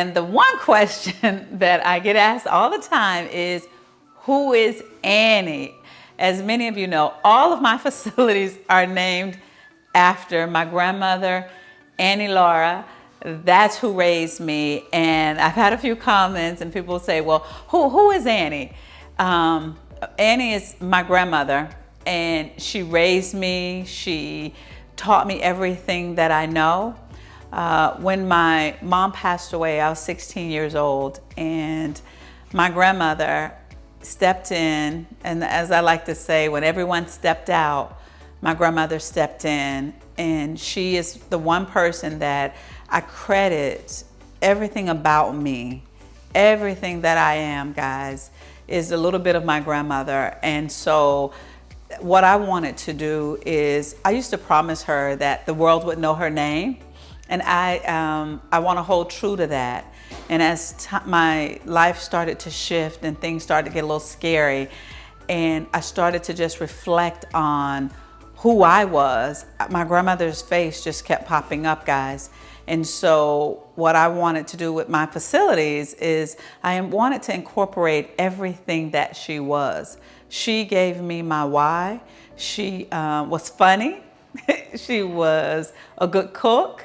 And the one question that I get asked all the time is, who is Annie? As many of you know, all of my facilities are named after my grandmother, Annie Laura. That's who raised me. And I've had a few comments and people say, well, who is Annie? Annie is my grandmother, and she raised me. She taught me everything that I know. When my mom passed away, I was 16 years old, and my grandmother stepped in. And as I like to say, when everyone stepped out, my grandmother stepped in, and she is the one person that I credit everything about me. Everything that I am, guys, is a little bit of my grandmother. And so what I wanted to do is, I used to promise her that the world would know her name. And I want to hold true to that. And as my life started to shift and things started to get a little scary, and I started to just reflect on who I was, my grandmother's face just kept popping up, guys. And so what I wanted to do with my facilities is I wanted to incorporate everything that she was. She gave me my why. She was funny. She was a good cook.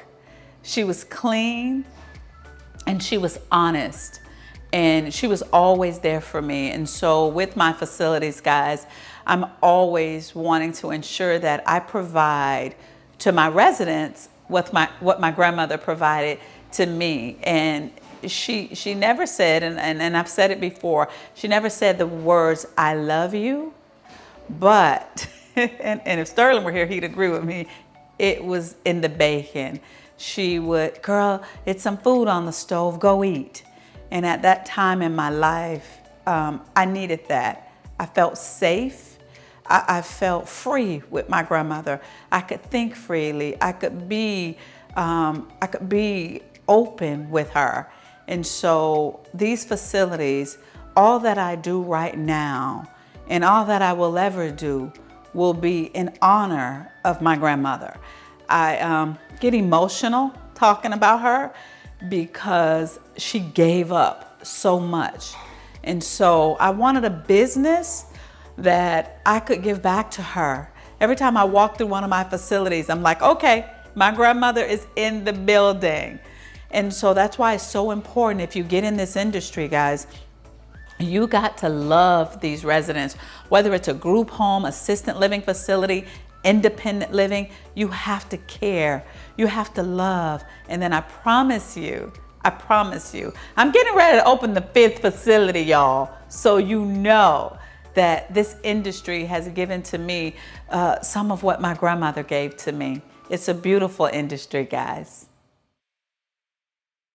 She was clean, and she was honest, and she was always there for me. And so with my facilities, guys, I'm always wanting to ensure that I provide to my residents what my grandmother provided to me. And she never said, and I've said it before, she never said the words, "I love you," but, and if Sterling were here, he'd agree with me, it was in the bacon. She would, "Girl, it's some food on the stove, go eat." And at that time in my life, I needed that. I felt safe. I felt free with my grandmother. I could think freely. I could be open with her. And so these facilities, all that I do right now and all that I will ever do will be in honor of my grandmother. I get emotional talking about her because she gave up so much. And so I wanted a business that I could give back to her. Every time I walk through one of my facilities, I'm like, okay, my grandmother is in the building. And so that's why it's so important, if you get in this industry, guys, you got to love these residents, whether it's a group home, assisted living facility, independent living. You have to care, you have to love. And then I promise you, I'm getting ready to open the 5th facility, y'all. So you know that this industry has given to me some of what my grandmother gave to me. It's a beautiful industry, guys.